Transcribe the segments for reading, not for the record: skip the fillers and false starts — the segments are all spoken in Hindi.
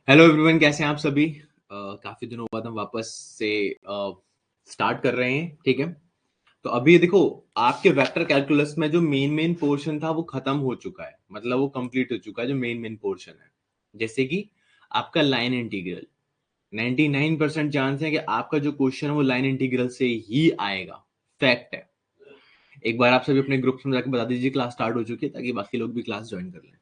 हेलो एवरीवन, कैसे हैं आप सभी। काफी दिनों बाद हम वापस से स्टार्ट कर रहे हैं। ठीक है, तो अभी देखो, आपके वेक्टर कैलकुलस में जो मेन मेन पोर्शन था वो खत्म हो चुका है, मतलब वो कंप्लीट हो चुका है जो मेन मेन पोर्शन है। जैसे कि आपका लाइन इंटीग्रल, 99% चांस है कि आपका जो क्वेश्चन है वो लाइन इंटीग्रल से ही आएगा। फैक्ट है। एक बार आप सभी अपने ग्रुप में जाकर बता दीजिए क्लास स्टार्ट हो चुकी है, ताकि बाकी लोग भी क्लास ज्वाइन कर लें।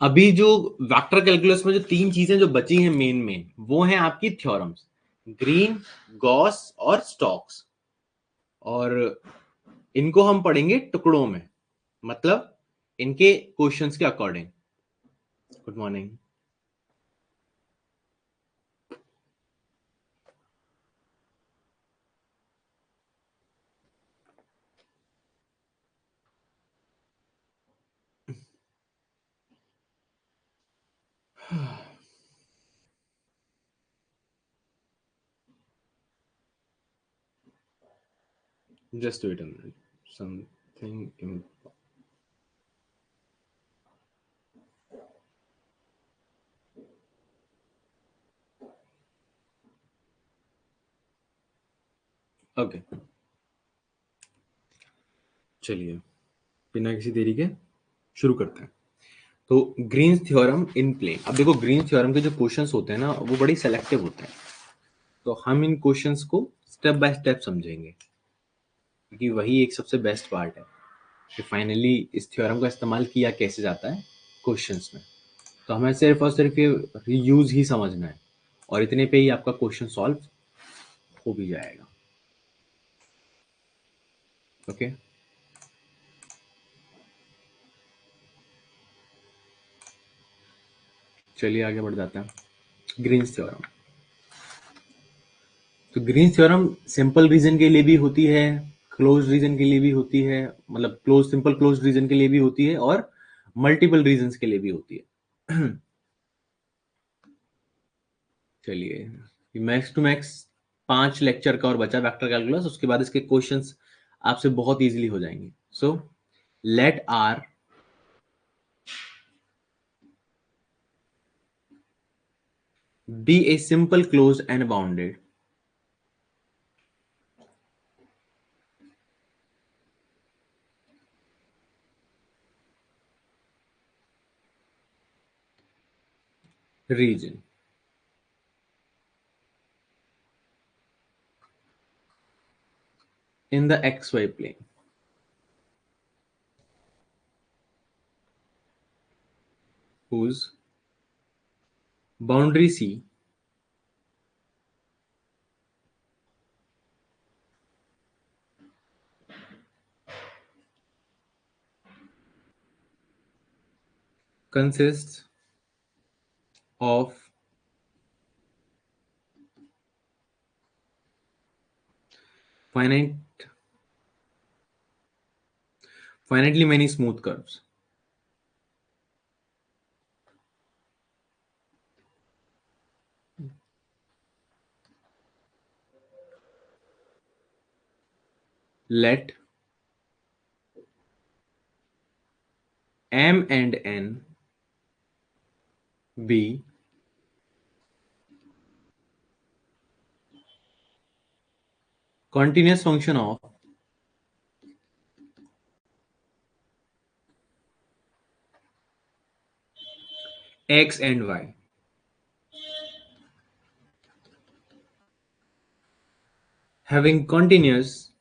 अभी जो वेक्टर कैलकुलस में जो तीन चीजें जो बची हैं मेन मेन, वो हैं आपकी थ्योरम्स, ग्रीन, गॉस और स्टोक्स। और इनको हम पढ़ेंगे टुकड़ों में, मतलब इनके क्वेश्चंस के according. Good morning. Just wait a minute, something. Okay, चलिए बिना किसी देरी के शुरू करते हैं। तो ग्रीन्स थ्योरम इन प्लेन। अब देखो, ग्रीन्स थ्योरम के जो क्वेश्चंस होते हैं ना, वो बड़ी सेलेक्टिव होते हैं। तो हम इन क्वेश्चंस को स्टेप बाय स्टेप समझेंगे, क्योंकि वही एक सबसे बेस्ट पार्ट है कि फाइनली इस थ्योरम का इस्तेमाल किया कैसे जाता है क्वेश्चंस में। तो हमें सिर्फ और सिर्फ ये यूज ही समझना है, और इतने पे ही आपका क्वेश्चन सॉल्व हो भी जाएगा। ओके, चलिए आगे बढ़ जाते हैं। Green's theorem. तो ग्रीन्स थ्योरम सिंपल रीजन के लिए भी होती है, क्लोज रीजन के लिए भी होती है, मतलब क्लोज सिंपल क्लोज रीजन के लिए भी होती है, और मल्टीपल रीजन के लिए भी होती है। चलिए, मैक्स टू मैक्स 5 लेक्चर का और बचा वेक्टर कैलकुलस, उसके बाद इसके क्वेश्चंस आपसे बहुत इजीली हो जाएंगे। So let R be a simple closed and bounded region in the xy plane whose boundary C consists of finite finitely many smooth curves. Let m and n be continuous function of x and y. Having continuous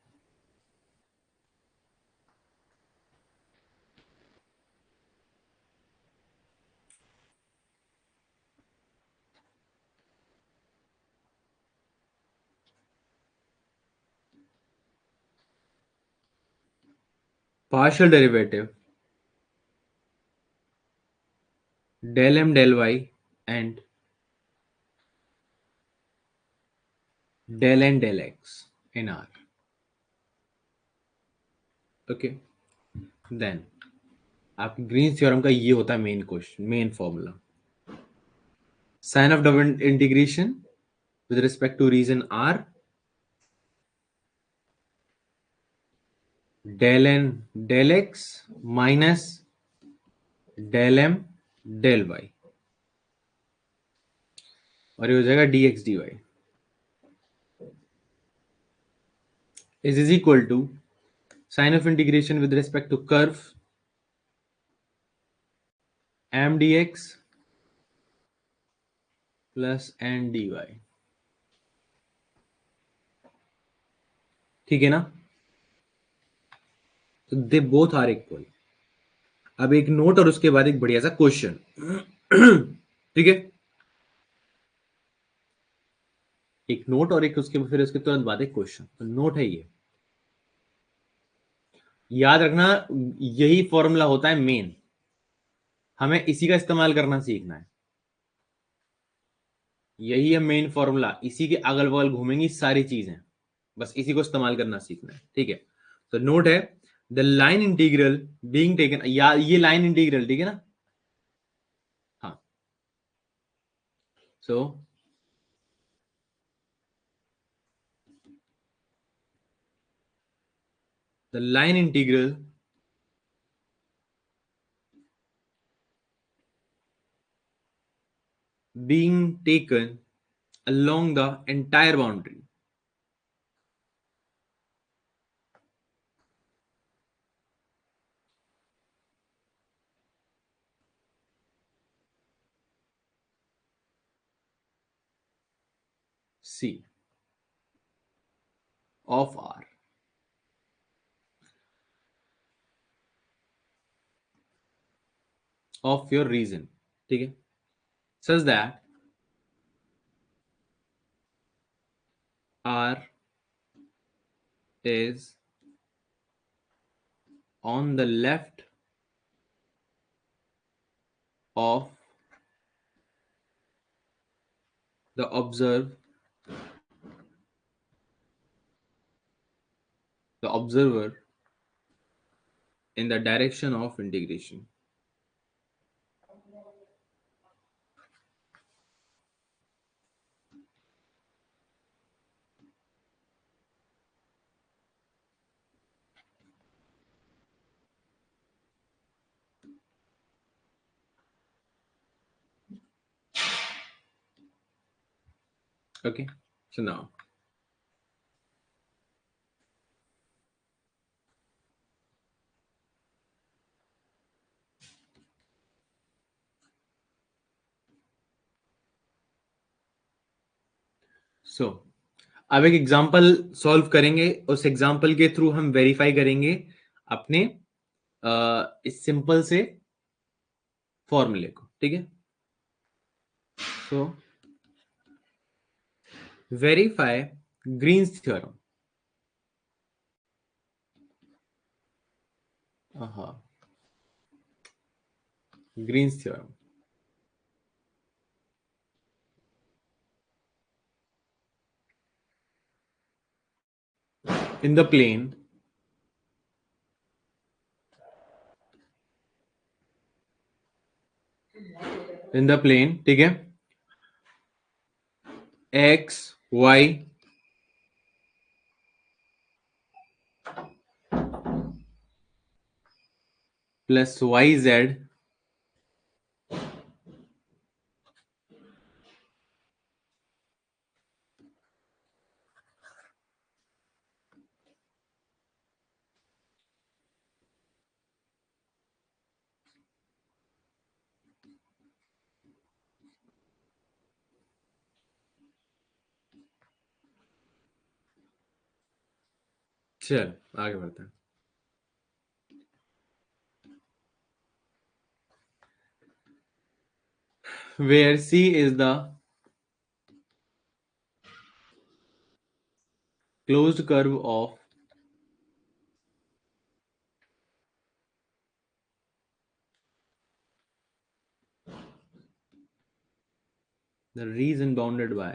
partial derivative del m del y and del n del x in R. Okay, then आपकी ग्रीन थ्योरम का ये होता है main question, main formula. Sign of double integration with respect to region R, del n del x minus del m del y. और ये हो जाएगा dx dy is equal to sin of integration with respect to curve m dx plus n dy। ठीक है ना? तो दे बोथ आर इक्वल। अब एक नोट और उसके बाद एक बढ़िया सा क्वेश्चन। ठीक है, एक नोट और एक उसके फिर उसके तुरंत बाद एक क्वेश्चन। तो नोट है ये, याद रखना, यही फॉर्मूला होता है मेन, हमें इसी का इस्तेमाल करना सीखना है। यही है मेन फॉर्मूला, इसी के अगल बगल घूमेंगी सारी चीजें, बस इसी को इस्तेमाल करना सीखना है। ठीक है, तो नोट है the line integral being taken, या ये लाइन इंटीग्रल, ठीक है ना? हाँ, so the line integral being taken along the entire boundary C of R of your region, ठीक है, such that R is on the left of the observer in the direction of integration। Okay, so now अब एक एग्जांपल सॉल्व करेंगे, उस एग्जांपल के थ्रू हम वेरीफाई करेंगे अपने इस सिंपल से फॉर्मूले को। ठीक है, so verify Green's theorem. Green's theorem in the plane ठीक है, x y plus y z चल आगे बढ़ते हैं। Where C is the closed curve of the region bounded by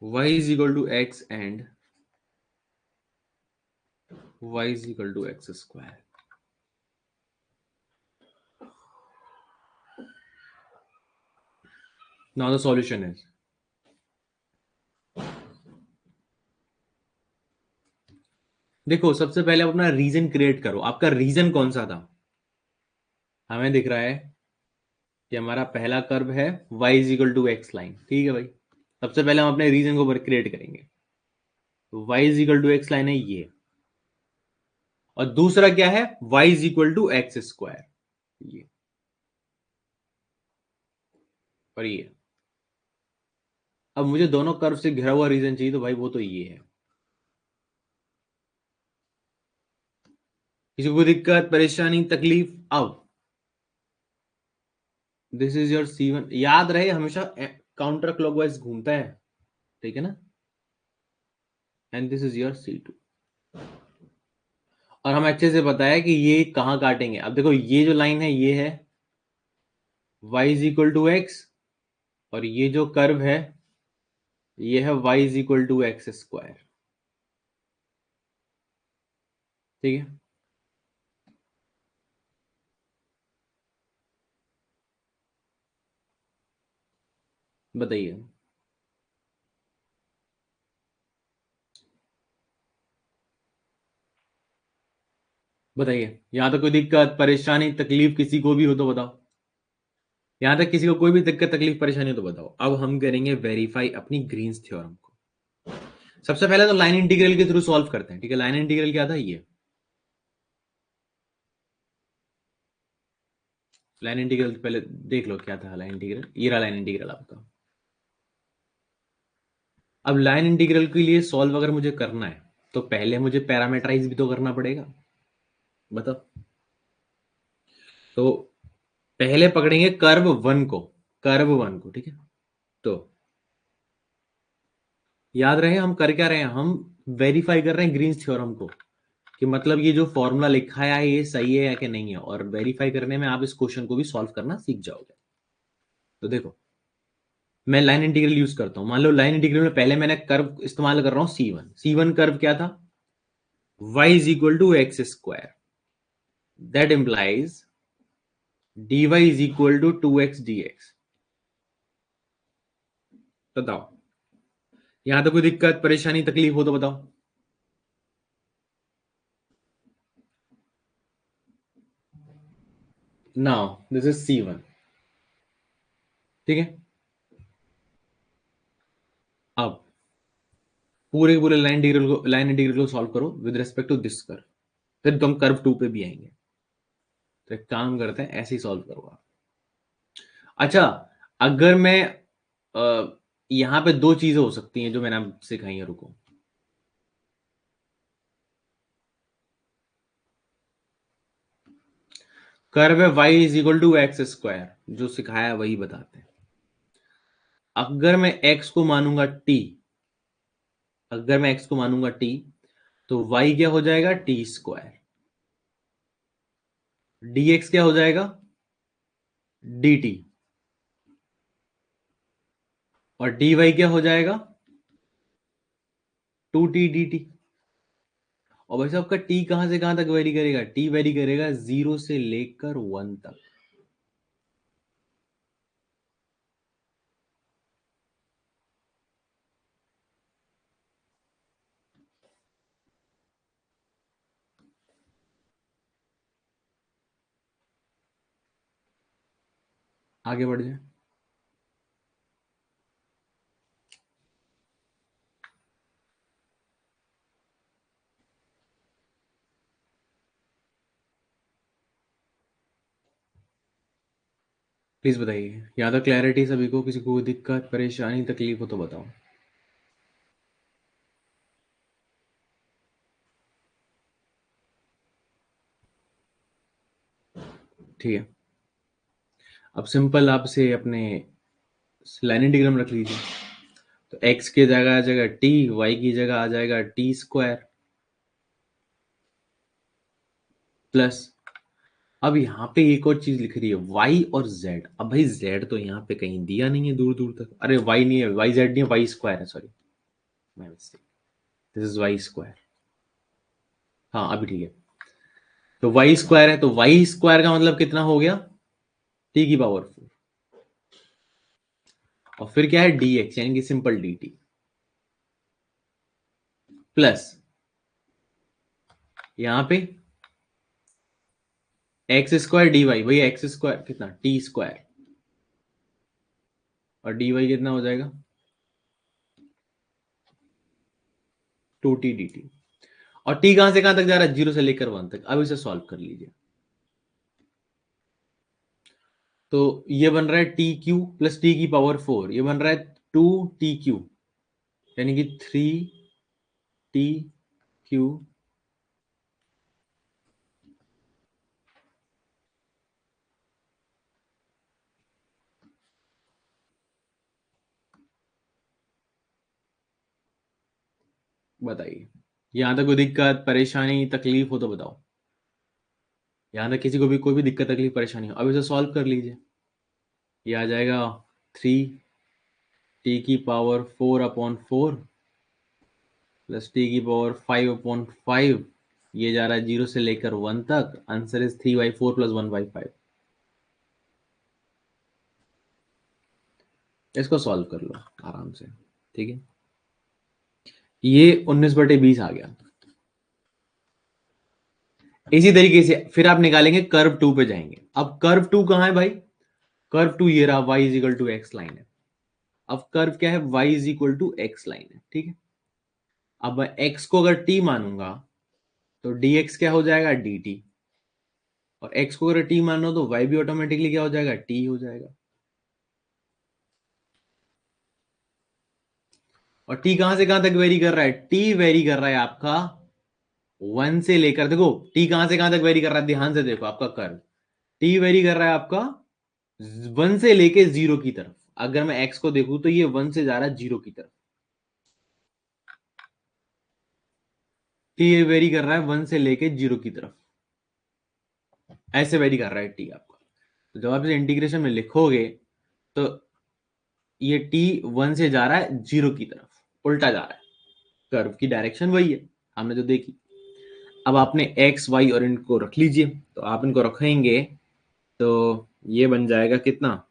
y is equal to x and y is equal to x square। Now the solution is, देखो सबसे पहले आप अपना रीजन क्रिएट करो। आपका रीजन कौन सा था? हमें दिख रहा है कि हमारा पहला कर्व है y is equal to x line. ठीक है भाई, सबसे पहले हम अपने रीजन को क्रिएट करेंगे। तो y is equal to x line है ये, और दूसरा क्या है, y is equal to x square, ये और ये। अब मुझे दोनों कर्व से घिरा हुआ रीजन चाहिए, तो भाई वो तो ये है। किसी को दिक्कत परेशानी तकलीफ? अब दिस इज योर C1, याद रहे हमेशा काउंटर क्लॉकवाइज घूमता है, ठीक है ना। And this is your C2। और हम अच्छे से पता है कि ये कहां काटेंगे। अब देखो ये जो लाइन है ये है y is equal to x, और ये जो कर्व है ये है y is equal to x square. ठीक है, बताइए बताइए, यहां तक कोई दिक्कत परेशानी तकलीफ किसी को भी हो तो बताओ। यहां तक किसी को कोई भी दिक्कत तकलीफ परेशानी हो तो बताओ। अब हम करेंगे वेरीफाई अपनी ग्रीन्स थ्योरम को। सबसे पहले तो लाइन इंटीग्रल के थ्रू सॉल्व करते हैं। ठीक है, लाइन इंटीग्रल क्या था, ये लाइन इंटीग्रल पहले देख लो क्या था। लाइन इंटीग्रल ये रहा, लाइन इंटीग्रल आपका। अब लाइन इंटीग्रल के लिए सॉल्व अगर मुझे करना है तो पहले मुझे पैरामीटराइज भी तो करना पड़ेगा, बताओ। तो पहले पकड़ेंगे कर्व वन को, कर्व वन को, ठीक है। तो याद रहे हम कर क्या रहे हैं, हम वेरीफाई कर रहे हैं ग्रीन्स थ्योरम को, कि मतलब ये जो फॉर्मूला लिखा है ये सही है या कि नहीं है। और वेरीफाई करने में आप इस क्वेश्चन को भी सॉल्व करना सीख जाओगे। तो देखो मैं लाइन इंटीग्रल यूज करता हूं। मान लो लाइन इंटीग्रल में पहले मैंने कर्व इस्तेमाल कर रहा हूं C1। C1 कर्व क्या था, y is equal to x square. That implies dy is equal to 2x dx। बताओ, यहां तो कोई दिक्कत परेशानी तकलीफ हो तो बताओ। नाउ दिस इज C1, ठीक है। अब पूरे के पूरे लाइन इंटीग्रल को सॉल्व करो with respect to this curve, फिर तुम कर्व 2 पे भी आएंगे। तो एक काम करते हैं, ऐसे ही सॉल्व करो आप। अच्छा, अगर मैं यहां पे दो चीजें हो सकती हैं जो मैंने आपको सिखाई है, रुको। कर्व है y is equal to x square, जो सिखाया है वही बताते हैं। अगर मैं x को मानूंगा t, अगर मैं x को मानूंगा t, तो y क्या हो जाएगा, टी स्क्वायर। dx क्या हो जाएगा, dt। और dy क्या हो जाएगा, 2t dt। और भाई साहब का t कहां से कहां तक वेरी करेगा, t वेरी करेगा 0 से लेकर 1 तक। आगे बढ़ जाए। प्लीज बताइए, या तो क्लैरिटी सभी को, किसी को दिक्कत परेशानी तकलीफ हो तो बताओ। ठीक है, अब सिंपल आपसे अपने लाइन इंटीग्रल रख लीजिए। तो x की जगह आ जाएगा t, y की जगह आ जाएगा टी स्क्वायर प्लस। अब यहाँ पे एक और चीज लिख रही है y और z। अब भाई z तो यहाँ पे कहीं दिया नहीं है दूर दूर तक। अरे y नहीं है, y z नहीं है, y स्क्वायर है, sorry my mistake, this is y square. हाँ अभी ठीक है। तो y स्क्वायर है, तो y स्क्वायर का मतलब कितना हो गया, t की पावर 4। और फिर क्या है dx, यानी कि सिंपल dt प्लस यहाँ पे एक्स स्क्वायर डी वाई, वही एक्स स्क्वायर कितना, टी स्क्वायर और डी वाई कितना हो जाएगा 2t dt। और t कहां से कहां तक जा रहा है 0 से लेकर 1 तक। अब इसे सॉल्व कर लीजिए। तो ये बन रहा है टी क्यू प्लस टी की पावर 4, ये बन रहा है 2t क्यू, यानी कि 3t क्यू बताइए यहां तक कोई दिक्कत परेशानी तकलीफ हो तो बताओ। यहां तक किसी को भी कोई भी दिक्कत तकलीफ परेशानी हो, अब इसे सॉल्व कर लीजिए। ये आ जाएगा 3t की पावर 4/4 प्लस टी की पावर 5/5। ये जा रहा है 0 से लेकर 1 तक। Answer is 3/4 plus 1/5। इसको सॉल्व कर लो आराम से, ठीक है। ये 19/20 आ गया। इसी तरीके से फिर आप निकालेंगे कर्व टू पे जाएंगे। अब कर्व टू कहां है भाई, कर्व टू ये रहा, y is equal to x line है। अब कर्व क्या है, y is equal to x line है, ठीक है। अब मैं x को अगर t मानूंगा तो dx क्या हो जाएगा dt, और x को अगर t मान लो तो y भी ऑटोमेटिकली क्या हो जाएगा t हो जाएगा। और t कहां से कहां तक वेरी कर रहा है, t वेरी कर रहा है आपका 1 से लेकर, देखो t कहां से कहां तक वेरी कर रहा है, ध्यान से देखो आपका कर्व t वेरी कर रहा है आपका 1 से लेके 0 की तरफ। अगर मैं x को देखूं तो ये 1 से जा रहा है 0 की तरफ, टी वेरी कर रहा है 1 से लेके 0 की तरफ, ऐसे वेरी कर रहा है टी आपका। तो जब आप इसे इंटीग्रेशन में लिखोगे तो ये टी 1 से जा रहा है 0 की तरफ, उल्टा जा रहा है, कर्व की डायरेक्शन वही है हमने जो देखी। अब आपने एक्स वाई और इनको रख लीजिए, तो आप इनको रखेंगे तो ये बन जाएगा कितना,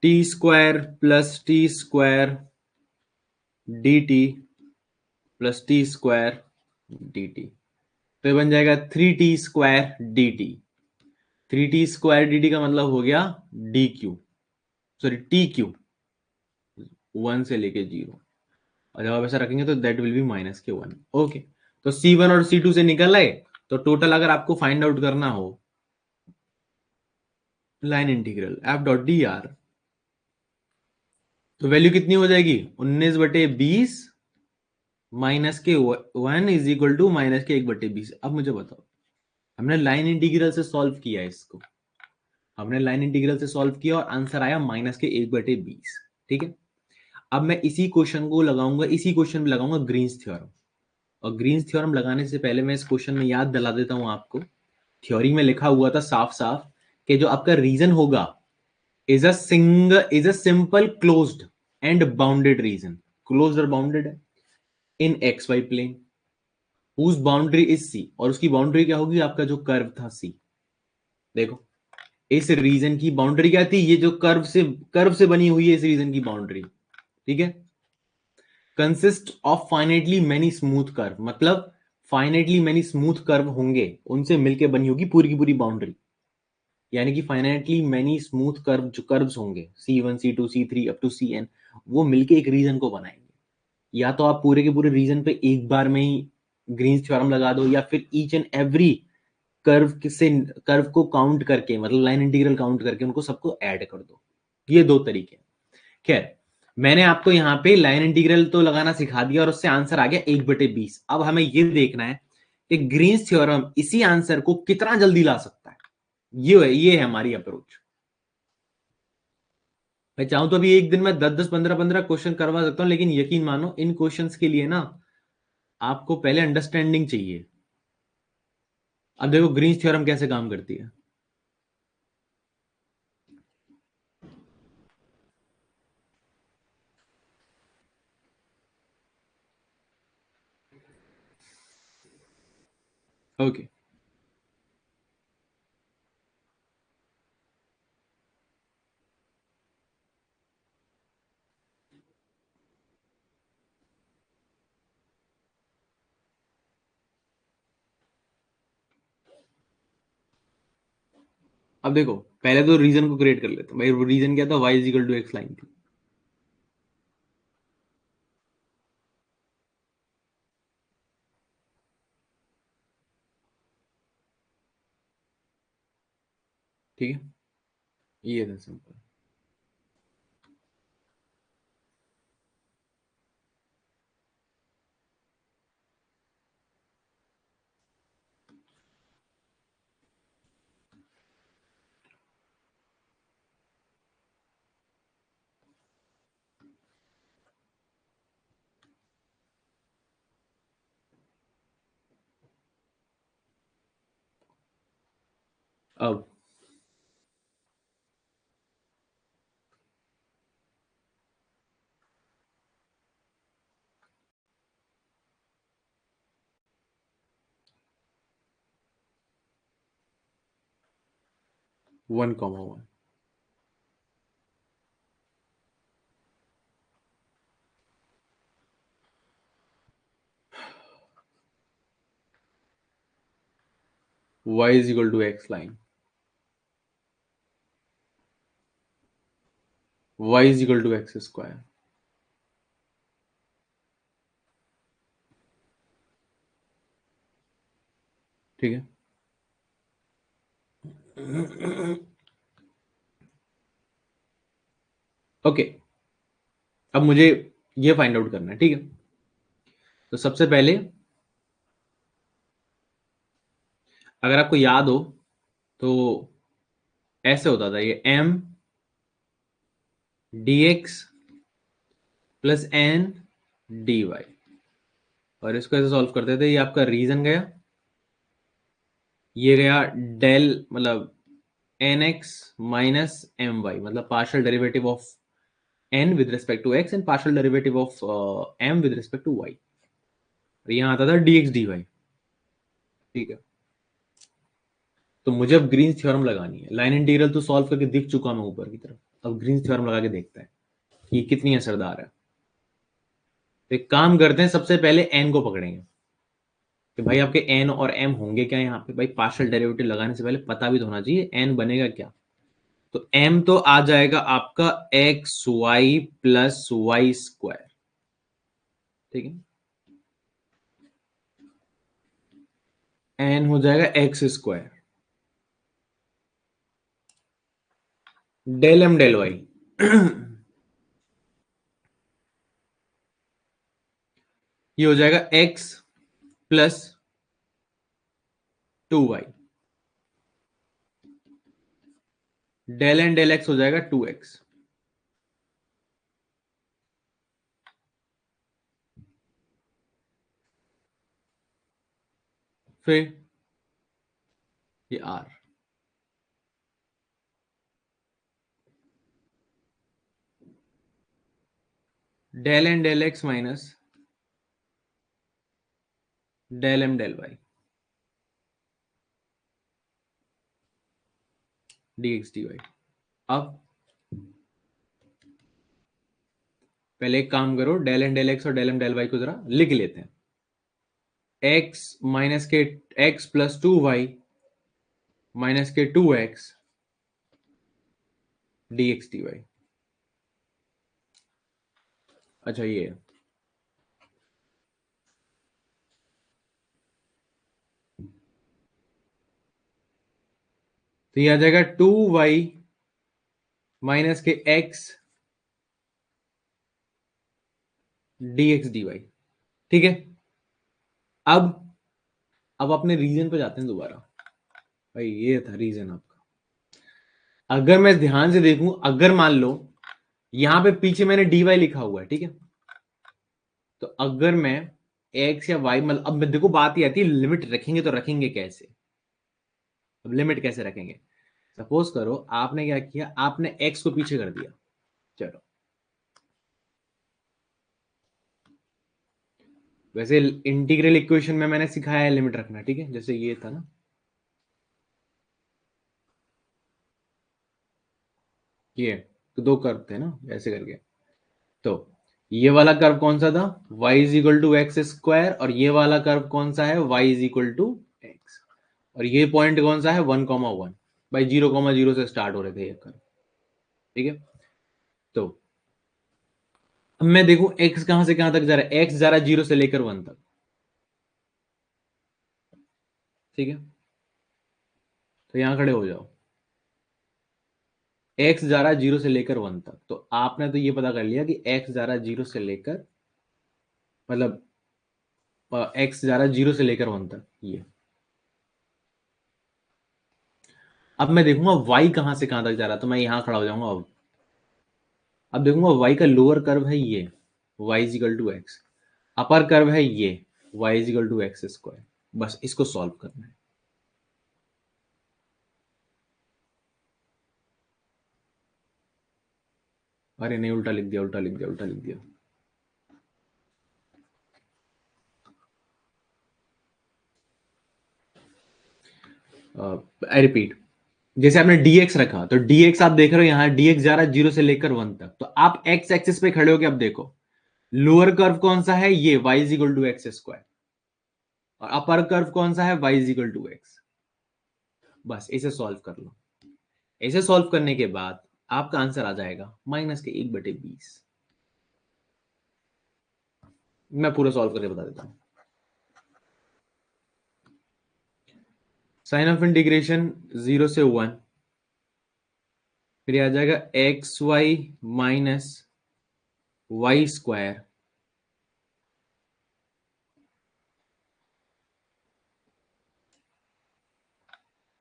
t² plus t² dt plus t² dt। तो ये बन जाएगा 3t² dt। 3t² dt का मतलब हो गया dq, सॉरी tq 1 से लेके 0। और जब आप ऐसा रखेंगे तो दैट विल बी -1। ओके, तो C1 और C2 से निकल आए। तो टोटल अगर आपको फाइंड आउट करना हो लाइन इंटीग्रल f.dr, तो वैल्यू कितनी हो जाएगी 19/20 माइनस के 1 इज इक्वल टू -1/20। अब मुझे बताओ, हमने लाइन इंटीग्रल से सॉल्व किया है इसको, हमने लाइन इंटीग्रल से सॉल्व किया और आंसर आया -1/20, ठीक है। अब मैं इसी क्वेश्चन को लगाऊंगा, इसी क्वेश्चन में लगाऊंगा ग्रीन्स थ्योरम। और ग्रीन्स थ्योरम लगाने से पहले मैं इस क्वेश्चन में याद दिला देता हूं आपको, थ्योरी में लिखा हुआ था साफ साफ कि जो आपका रीजन होगा is a simple closed and bounded region. Closed और बाउंडेड है in x y plane, whose boundary is C, और उसकी बाउंड्री क्या होगी, आपका जो कर्व था सी। देखो इस रीजन की बाउंड्री क्या थी, ये जो कर्व से बनी हुई है इस रीजन की बाउंड्री, ठीक है। Consist of finitely many smooth curve, मतलब फाइनाइटली मेनी स्मूथ कर्व होंगे, उनसे मिलकर बनी होगी पूरी की पूरी बाउंड्री। यानी कि फाइनाइटली मेनी स्मूथ कर्व जो कर्व्स होंगे C1 C2 C3 up to CN, वो मिलके एक रीजन को बनाएंगे। या तो आप पूरे के पूरे रीजन पे एक बार में ही ग्रीन्स थ्योरम लगा दो, या फिर ईच एंड एवरी कर्व को काउंट करके, मतलब लाइन इंटीग्रल काउंट करके उनको सबको ऐड कर दो। ये दो तरीके। खैर, मैंने आपको यहाँ पे लाइन इंटीग्रल तो लगाना सिखा दिया और उससे आंसर आ गया 1/20। अब हमें ये देखना है कि ग्रीन्स थ्योरम इसी आंसर को कितना जल्दी ला सकता है। ये है हमारी अप्रोच। मैं चाहूं तो अभी एक दिन में 10-10 15-15 क्वेश्चन करवा सकता हूं, लेकिन यकीन मानो इन क्वेश्चंस के लिए ना आपको पहले अंडरस्टैंडिंग चाहिए। अब देखो ग्रीन्स थ्योरम कैसे काम करती है। ओके, अब देखो पहले तो रीजन को क्रिएट कर लेते हैं भाई। वो रीजन क्या था, y is equal to x line थी। ठीक है, ये था सिंपल। अब 1,1 y is equal to x line, y is equal to x square. ठीक है, ओके। अब मुझे ये फाइंड आउट करना है, ठीक है। तो सबसे पहले अगर आपको याद हो तो ऐसे होता था ये m dx plus n dy, और इसको ऐसे सॉल्व करते थे। ये आपका रीजन गया, ये गया डेल मतलब n x minus m y, मतलब partial derivative of n with respect to x and partial derivative of m with respect to y। और यहां आता था dx dy। ठीक है, तो मुझे अब ग्रीन्स थ्योरम लगानी है। लाइन इंटीग्रल तो सॉल्व करके दिख चुका मैं ऊपर की तरफ, अब ग्रीन्स थ्योरम लगा के देखते हैं कि ये कितनी असरदार है। तो एक काम करते हैं, सबसे पहले n को पकड़ेंगे कि भाई आपके n और m होंगे क्या यहाँ पे। भाई पार्शियल डेरिवेटिव लगाने से पहले पता भी तो होना चाहिए n बनेगा क्या। तो m तो आ जाएगा आपका x y plus y square. ठीक है, n हो जाएगा x square del M del y. ये हो जाएगा x plus 2y, del N del x हो जाएगा 2x। फिर ये r, del N del x minus del M del y dx dy। अब पहले एक काम करो, डेल एन डेल एक्स और डेल एम डेल वाई को जरा लिख लेते हैं। x माइनस के x प्लस 2y माइनस के 2x dx dy। अच्छा ये है। तो ये आ जाएगा 2y माइनस के x dx dy। ठीक है, अब अपने रीजन पे जाते हैं दोबारा। भाई ये था रीजन आपका। अगर मैं ध्यान से देखूं, अगर मान लो यहां पे पीछे मैंने dy लिखा हुआ है, ठीक है, तो अगर मैं x या y, मतलब अब देखो बात ही आती है लिमिट रखेंगे तो रखेंगे कैसे। अब लिमिट कैसे रखेंगे, सपोज करो आपने क्या किया, आपने x को पीछे कर दिया। चलो वैसे इंटीग्रल इक्वेशन में मैंने सिखाया है लिमिट रखना, ठीक है, जैसे ये था ना, ये तो दो कर्व थे ना ऐसे करके। तो ये वाला कर्व कौन सा था, y is equal to x square, और ये वाला कर्व कौन सा है, y is equal to x, और ये पॉइंट कौन सा है 1,1। भाई 0,0 से स्टार्ट हो रहे थे ये कर्व, ठीक है। तो अब मैं देखूं x कहां से कहां तक जा रहा है, x जा रहा है 0 से लेकर 1 तक, ठीक है। तो यहां खड़े हो जाओ, x जा रहा है 0 से लेकर 1 तक, तो आपने तो ये पता कर लिया कि x जा रहा है 0 से लेकर, मतलब x जा रहा है 0 से लेकर 1 तक ये। अब मैं देखूंगा y कहां से कहां तक जा रहा है, तो मैं यहां खड़ा हो जाऊंगा। अब देखूंगा y का लोअर कर्व है ये, y is equal to x, upper curve है ये, y is equal to x square. बस इसको सॉल्व करना है। अरे नहीं, उल्टा लिख दिया, उल्टा लिख दिया, उल्टा लिख दिया। आई रिपीट, जैसे आपने dx रखा, तो dx आप देख रहे हो यहां dx जा रहा है 0 से लेकर 1 तक, तो आप x एक्सिस पे खड़े हो के अब देखो लोअर कर्व कौन सा है, ये y is equal to x square, और अपर कर्व कौन सा है, y is equal to x. बस इसे सॉल्व कर लो। इसे सॉल्व करने के बाद आपका आंसर आ जाएगा -1/20। मैं पूरा सॉल्व करके बता देता हूं। साइन ऑफ इंटीग्रेशन 0 से 1, फिर आ जाएगा x y minus y square,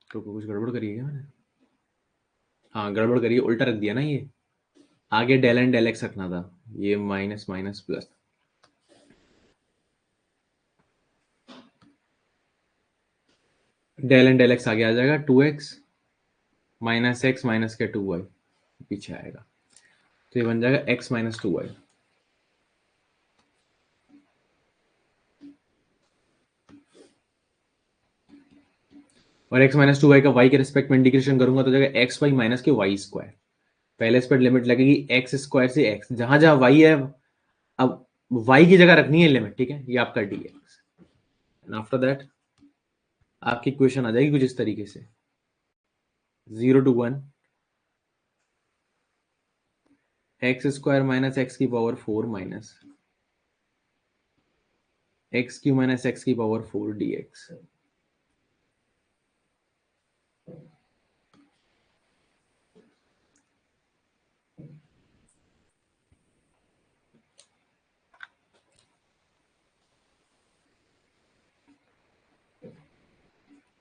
तो कुछ गड़बड़ करिए क्या मैंने, हाँ गड़बड़ करिए, उल्टा रख दिया ना ये, आगे डेल एंड डेल एक्स रखना था, ये minus minus plus, del N del x आगे आ जाएगा 2x माइनस एक्स माइनस के 2y पीछे आएगा, तो ये बन जाएगा x माइनस 2y। और x माइनस 2y का y के रिस्पेक्ट में इंटीग्रेशन करूंगा तो जाएगा एक्स वाई माइनस के वाई स्क्वायर। पहले इस पर लिमिट लगेगी एक्स स्क्वायर से x, जहां जहां y है, अब y की जगह रखनी है लिमिट, ठीक है, ये आपका dx। एंड आफ्टर दैट आपकी इक्वेशन आ जाएगी कुछ इस तरीके से, 0 to 1 x square minus x की power 4 minus x cube minus x की पावर 4 dx।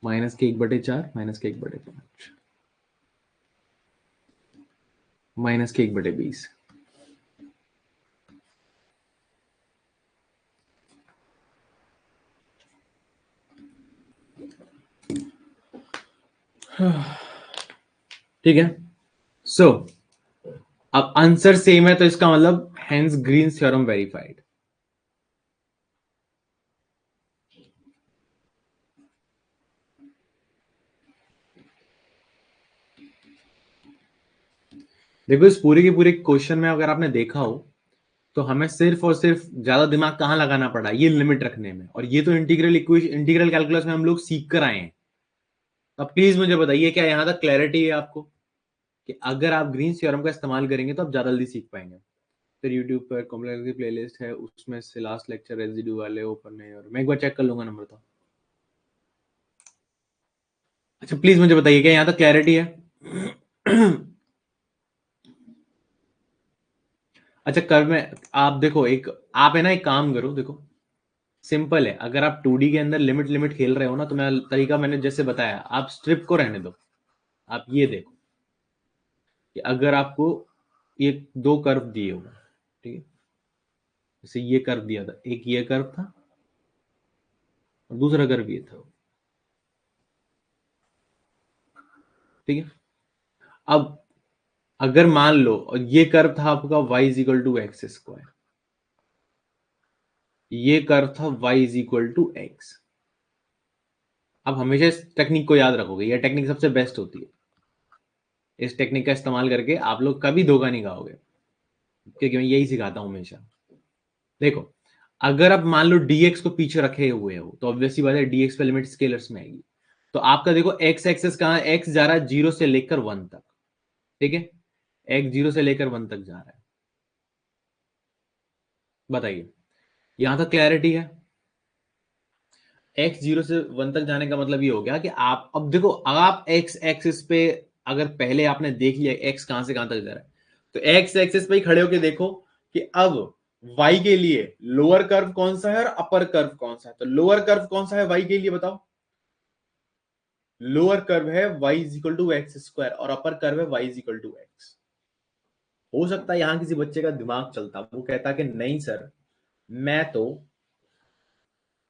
माइनस के 1/4 माइनस के 1/5 माइनस के 1/20। ठीक है, सो अब आंसर सेम है, तो इसका मतलब हेंस ग्रीन्स थ्योरम वेरीफाइड। देखो इस पूरे के पूरे क्वेश्चन में अगर आपने देखा हो तो हमें सिर्फ और सिर्फ ज्यादा दिमाग कहां लगाना पड़ा, ये लिमिट रखने में, और ये तो इंटीग्रल इक्वेशन, इंटीग्रल कैलकुलस में हम लोग सीख कर आए हैं। अब प्लीज मुझे बताइए क्या यहां तक क्लैरिटी है आपको कि अगर आप ग्रीन्स थ्योरम का इस्तेमाल करेंगे तो आप ज्यादा जल्दी सीख पाएंगे। फिर यूट्यूब पर कॉम्प्लेक्स की प्लेलिस्ट है, उसमें से लास्ट लेक्चर रेजिड्यू वाले ओपन है, और मैं एक बार चेक कर लूंगा नंबर तो। अच्छा प्लीज मुझे बताइए क्या यहां तक क्लैरिटी है। अच्छा कर्व में आप देखो, एक आप है ना, एक काम करो, देखो सिंपल है, अगर आप 2D के अंदर लिमिट लिमिट खेल रहे हो ना, तो मैं तरीका मैंने जैसे बताया, आप स्ट्रिप को रहने दो। आप ये देखो कि अगर आपको ये दो कर्व दिए हो, ठीक है, जैसे ये कर्व दिया था, एक ये कर्व था और दूसरा कर्व ये था, ठीक है। अब अगर मान लो और ये कर्व था आपका y is equal to x square, ये कर्व था y is equal to x. अब हमेशा इस टेक्निक को याद रखोगे, यह टेक्निक सबसे बेस्ट होती है, इस टेक्निक का इस्तेमाल करके आप लोग कभी धोखा नहीं खाओगे, क्योंकि मैं यही सिखाता हूं हमेशा। देखो अगर आप मान लो dx को पीछे रखे हुए हो तो ऑब्वियसली बात है dx पे लिमिट स्केलर्स में आएगी, तो आपका देखो एक्स एक्सेस कहां, एक्स जा रहा है 0 से लेकर 1 तक, ठीक है, एक्स 0 से लेकर 1 तक जा रहा है। बताइए, यहां तक क्लैरिटी है? एक्स 0 से 1 तक जाने का मतलब ये हो गया कि आप अब देखो, आप एक्स एक्सिस पे अगर पहले आपने देख लिया एक्स कहां से कहां तक जा रहा है, तो एक्स एक्सिस पे ही खड़े होके देखो कि अब वाई के लिए लोअर कर्व कौन सा है और अपर कर्व कौन सा है। तो लोअर कर्व कौन सा है वाई के लिए बताओ? लोअर कर्व है y is equal to x square और अपर कर्व है y is equal to x. हो सकता है यहां किसी बच्चे का दिमाग चलता, वो कहता कि नहीं सर, मैं तो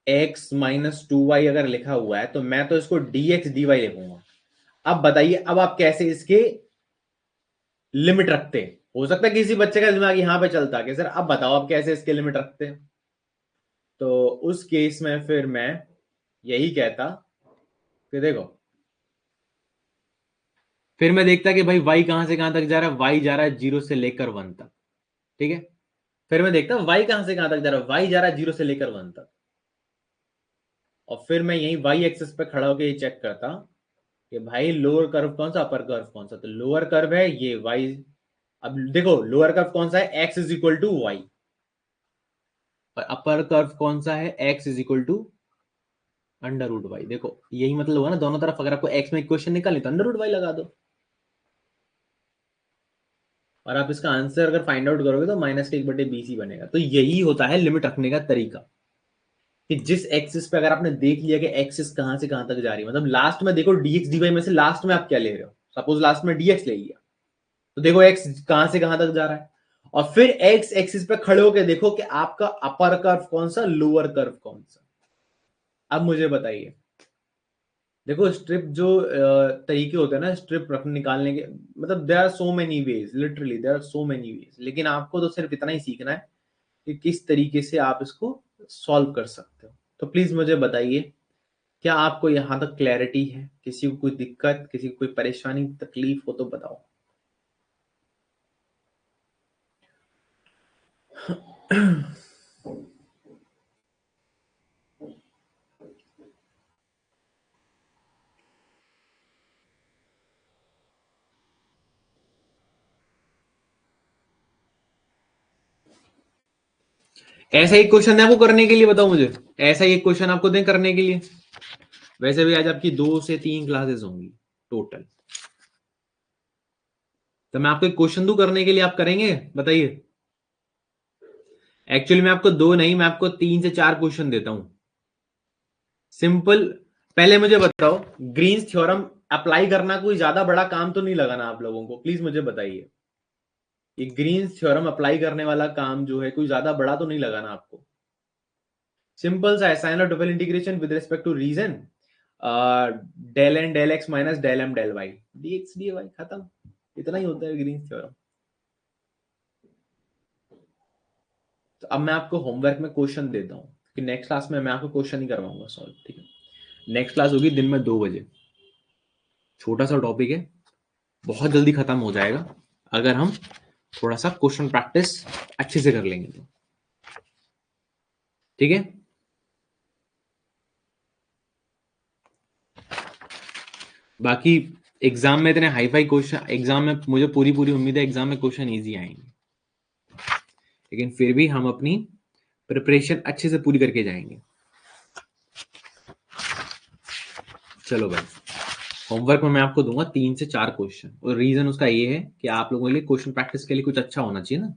x माइनस टू वाई अगर लिखा हुआ है तो मैं तो इसको dx dy लिखूंगा। अब बताइए, अब आप कैसे इसके लिमिट रखते? हो सकता है किसी बच्चे का दिमाग यहां पे चलता कि सर अब बताओ आप कैसे इसके लिमिट रखते? तो उस केस में फिर मैं यही कहता कि देखो, फिर मैं देखता कि भाई y कहां से कहां तक जा रहा है, y जा रहा है 0 से लेकर 1 तक, ठीक है। फिर मैं देखता y कहां से कहां तक जा रहा है, y जा रहा है 0 से लेकर 1 तक, और फिर मैं यही y एक्सिस पे खड़ा होकर ये चेक करता कि भाई लोअर कर्व कौन सा, अपर कर्व कौन सा। तो लोअर कर्व है ये y। अब देखो लोअर कर्व कौन सा है, x is equal to y, और अपर कर्व कौन सा है, x is equal to under root y. देखो यही मतलब हुआ ना, दोनों तरफ अगर आपको x में इक्वेशन निकालनी तो अंडर रूट वाई लगा दो, और आप इसका आंसर अगर फाइंड आउट करोगे तो माइनस का 1/BC बनेगा। तो यही होता है लिमिट रखने का तरीका, कि जिस एक्सिस पे अगर आपने देख लिया कि एक्सिस कहां से कहां तक जा रही है, मतलब लास्ट में देखो dx dy में से लास्ट में आप क्या ले रहे हो, सपोज लास्ट में dx ले लिया, तो देखो x कहां से कहां तक जा रहा है, और फिर x एक्सिस पे खड़े होकर देखो कि आपका अपर कर्व कौन सा, लोअर कर्व कौन सा। अब मुझे बताइए, देखो स्ट्रिप जो तरीके होते हैं ना स्ट्रिप रख निकालने के, मतलब there are so many ways, literally there are so many ways, लेकिन आपको तो सिर्फ इतना ही सीखना है कि किस तरीके से आप इसको सॉल्व कर सकते हो। तो प्लीज मुझे बताइए, क्या आपको यहां तक क्लैरिटी है? किसी को कोई दिक्कत, किसी को कोई परेशानी तकलीफ हो तो बताओ। ऐसा एक क्वेश्चन है आपको करने के लिए, बताओ मुझे, ऐसा एक क्वेश्चन आपको दें करने के लिए। वैसे भी आज आपकी 2 से 3 क्लासेस होंगी टोटल, तो मैं आपको एक क्वेश्चन दूं करने के लिए, आप करेंगे? बताइए। एक्चुअली मैं आपको 2 नहीं, मैं आपको 3 से 4 क्वेश्चन देता हूं, सिंपल। पहले मुझे बताओ, ग्रीन्स थ्योरम अप्लाई करना कोई ज्यादा बड़ा काम तो नहीं लगाना आप लोगों को? प्लीज मुझे बताइए, ये ग्रीन्स थ्योरम अप्लाई करने वाला काम जो है कोई ज्यादा बड़ा तो नहीं लगाना आपको? सिंपल सा है, साइन और double integration with respect to region, del N del x minus del M del y d x d y, खत्म। इतना ही होता है ग्रीन्स थ्योरम। तो अब मैं आपको होमवर्क में क्वेश्चन देता हूँ कि नेक्स्ट क्लास में मैं आपको क्वेश्चन ही करवाऊंगा सॉल्व, ठीक है। नेक्स्ट क्लास होगी दिन में 2 बजे, छोटा सा टॉपिक है, बहुत जल्दी खत्म हो जाएगा अगर हम थोड़ा सा क्वेश्चन प्रैक्टिस अच्छे से कर लेंगे तो, ठीक है। बाकी एग्जाम में इतने हाई फाई क्वेश्चन, एग्जाम में मुझे पूरी पूरी उम्मीद है एग्जाम में क्वेश्चन इजी आएंगे, लेकिन फिर भी हम अपनी प्रिपरेशन अच्छे से पूरी करके जाएंगे। चलो भाई, होमवर्क में मैं आपको दूंगा 3 से 4 क्वेश्चन, और रीजन उसका ये है कि आप लोगों के लिए क्वेश्चन प्रैक्टिस के लिए कुछ अच्छा होना चाहिए ना,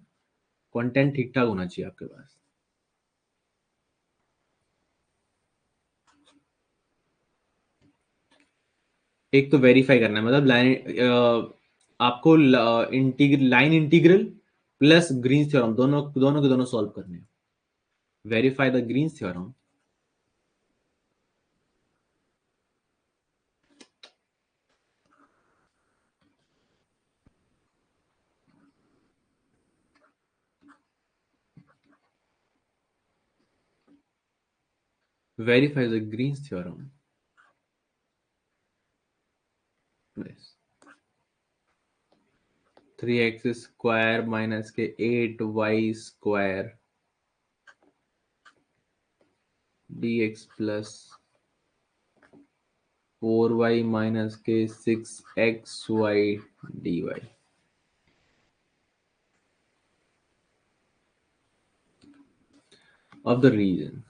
कंटेंट ठीक ठाक होना चाहिए आपके पास। एक तो वेरीफाई करना है, मतलब लाइन आपको line integral plus Green's theorem दोनों दोनों के दोनों सॉल्व करने हैं। Verify the Green's theorem, verify the Green's theorem, 3x square minus के 8y square dx plus 4y minus k 6xy dy of the region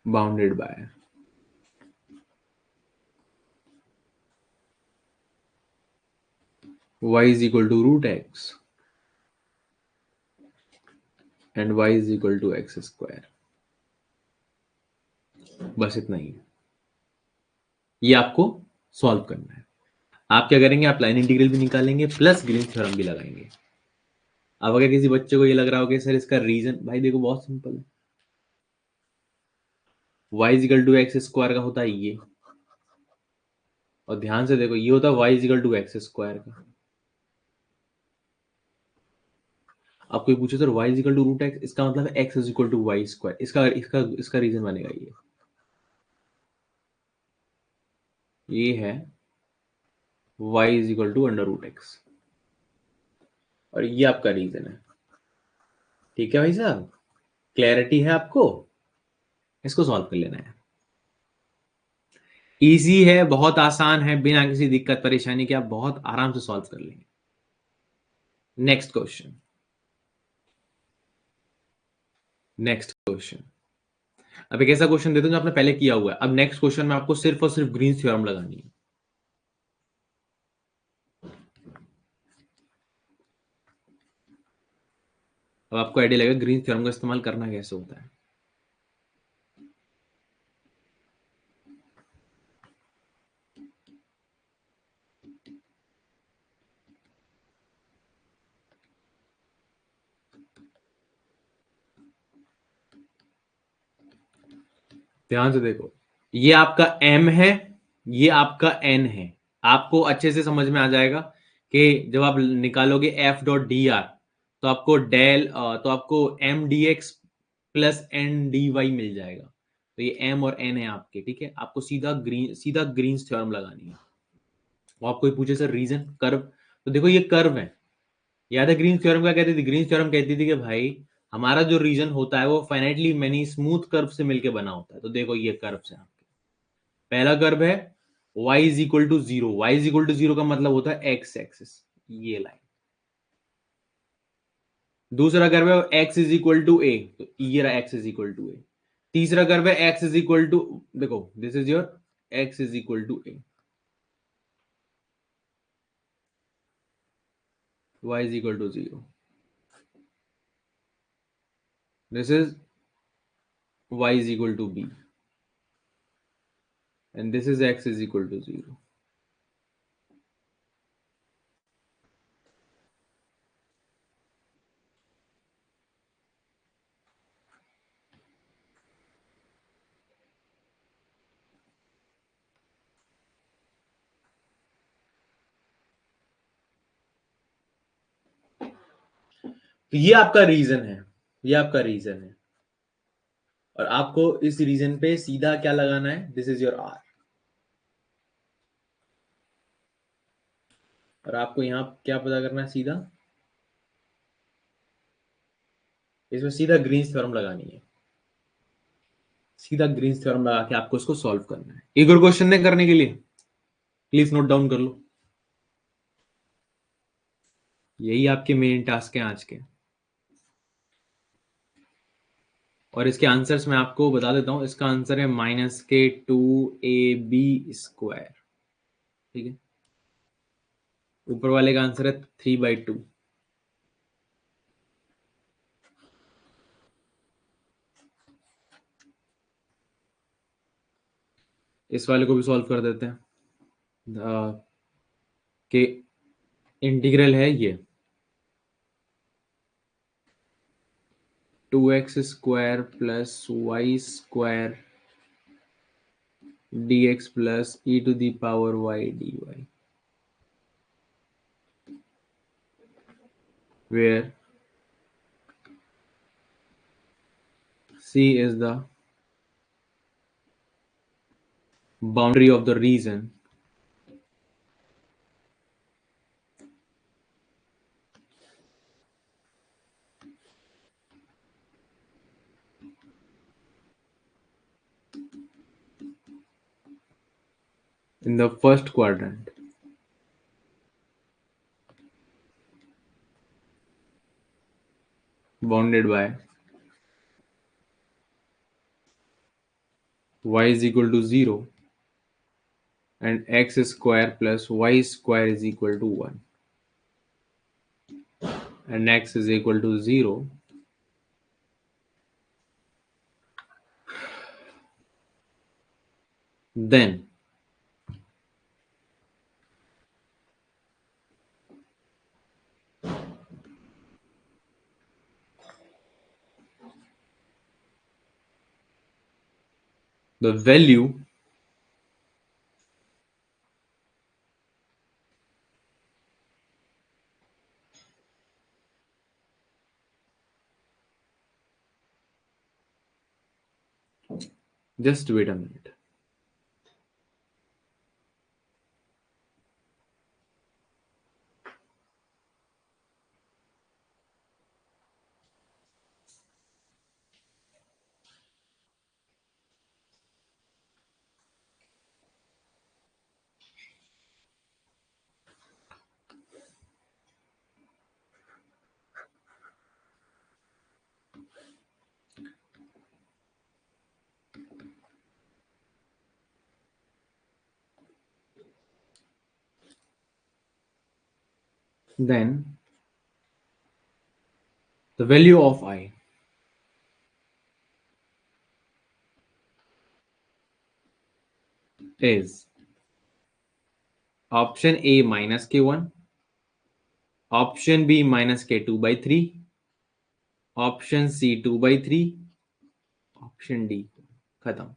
bounded by y is equal to root x and y is equal to x square. बस इतना ही है, ये आपको सॉल्व करना है। आप क्या करेंगे, आप लाइन इंटीग्रल भी निकालेंगे प्लस ग्रीन्स थ्योरम भी लगाएंगे। अब अगर किसी बच्चे को ये लग रहा हो कि सर इसका रीजन, भाई देखो बहुत सिंपल है, y is equal to x square का होता है ये, और ध्यान से देखो ये होता है y is equal to x square का। अब कोई पूछे sir y is equal to root x, इसका मतलब है x is equal to y square, इसका इसका इसका रीजन बनेगा ये है y is equal to under root x, और ये आपका रीजन है। ठीक है भाई साहब, क्लैरिटी है आपको, इसको सॉल्व कर लेना है। इजी है, बहुत आसान है, बिना किसी दिक्कत परेशानी के आप बहुत आराम से सॉल्व कर लेंगे। Next question, next question. अब एक ऐसा क्वेश्चन देते हैं जो आपने पहले किया हुआ है। अब नेक्स्ट क्वेश्चन में आपको सिर्फ और सिर्फ ग्रीन्स थ्योरम लगानी है। अब आपको आइडिया लगेगा ग्रीन्स थ्योरम का इस्तेमाल करना कैसे होता है। ध्यान से देखो, ये आपका m है, ये आपका n है। आपको अच्छे से समझ में आ जाएगा कि जब आप निकालोगे f डॉट डी आर, तो आपको तो आपको m d x plus n d y मिल जाएगा। तो ये m और n है आपके, ठीक है। आपको सीधा ग्रीन्स थ्योरम लगानी है। वो आपको पूछे सर रीजन कर्व, तो देखो ये कर्व है। याद है ग्रीन्स थ्योरम क्या कहती थी? ग्रीन्स थ्योरम कहती थी कि भाई हमारा जो रीजन होता है वो फाइनाइटली मेनी स्मूथ कर्व से मिलकर बना होता है। तो देखो ये कर्व है आपके, पहला कर्व है y is equal to zero. Y is equal to zero का मतलब होता है एक्स एक्सिस, ये लाइन। दूसरा कर्व है x is equal to a, तो ये रहा x is equal to a. तीसरा कर्व है x इज इक्वल टू, देखो this is your x is equal to a, y is equal to zero, this is y is equal to b, and this is x is equal to 0. तो ये आपका रीजन है, ये आपका रीजन है, और आपको इस रीजन पे सीधा क्या लगाना है, दिस इज योर आर, और आपको यहां क्या पता करना है, सीधा इसमें सीधा ग्रीन्स थ्योरम लगानी है। सीधा ग्रीन्स थ्योरम लगा के आपको इसको सॉल्व करना है। एक और क्वेश्चन है करने के लिए, प्लीज नोट डाउन कर लो। यही आपके मेन टास्क है आज के, और इसके आंसर्स मैं आपको बता देता हूं। इसका आंसर है -k2ab², ठीक है। ऊपर वाले का आंसर है 3/2। इस वाले को भी सॉल्व कर देते हैं। कि इंटीग्रल है ये 2x² plus y square dx plus e to the power y dy, where c is the boundary of the region in the first quadrant. Bounded by y is equal to 0 and x square plus y square is equal to 1 and x is equal to 0, then the value just wait a minute. Then the value of I is option A minus k1, option B minus k2 by 3, option C 2/3, option D. खत्म।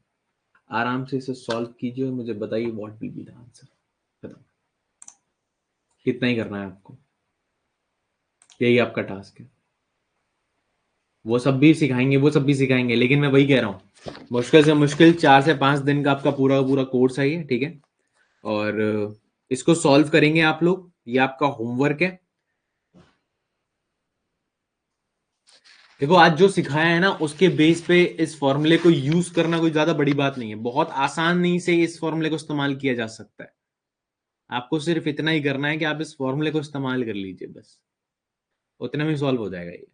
आराम से इसे सॉल्व कीजिए और मुझे बताइए what will be the answer. खत्म। कितना ही करना है आपको, यही आपका टास्क है। वो सब भी सिखाएंगे, वो सब भी सिखाएंगे, लेकिन मैं वही कह रहा हूँ, मुश्किल से मुश्किल 4 से 5 दिन का आपका पूरा पूरा कोर्स है ये, ठीक है। और इसको सॉल्व करेंगे आप लोग, ये आपका होमवर्क है। देखो आज जो सिखाया है ना, उसके बेस पे इस फॉर्मूले को यूज करना कोई ज्यादा बड़ी बात नहीं है, बहुत आसानी से इस फॉर्मूले को इस्तेमाल किया जा सकता है। आपको सिर्फ इतना ही करना है कि आप इस फॉर्मूले को इस्तेमाल कर लीजिए, बस उतने में सॉल्व हो जाएगा ये,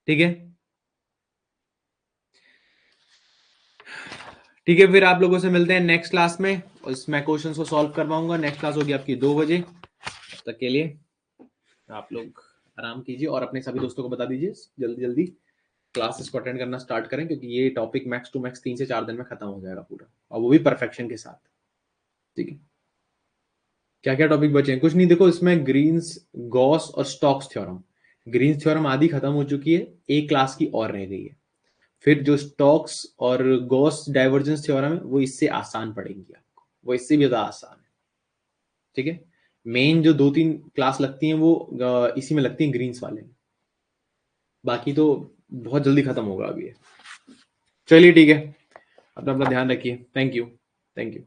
ठीक है। ठीक है, फिर आप लोगों से मिलते हैं नेक्स्ट क्लास में, और इसमें क्वेश्चन को सॉल्व करवाऊंगा। नेक्स्ट क्लास होगी आपकी 2 बजे। तब तक के लिए आप लोग आराम कीजिए और अपने सभी दोस्तों को बता दीजिए जल्दी जल्दी क्लासेस को अटेंड करना स्टार्ट करें, क्योंकि ये टॉपिक मैक्स टू मैक्स 3 से 4 दिन में खत्म हो जाएगा पूरा, और वो भी परफेक्शन के साथ, ठीक है। क्या क्या टॉपिक बचे हैं? कुछ नहीं, देखो इसमें ग्रीन्स, गॉस और स्टोक्स थ्योरम। ग्रीन्स थ्योरम आधी खत्म हो चुकी है, एक क्लास की और रह गई है। फिर जो स्टोक्स और गॉस डाइवर्जेंस थ्योरम है, वो इससे आसान पड़ेंगी आपको, वो इससे भी ज्यादा आसान है, ठीक है। मेन जो 2-3 क्लास लगती हैं वो इसी में लगती हैं, ग्रीन्स वाले में। बाकी तो बहुत जल्दी खत्म होगा अभी ये। चलिए ठीक है, अपना अपना ध्यान रखिए। Thank you, thank you.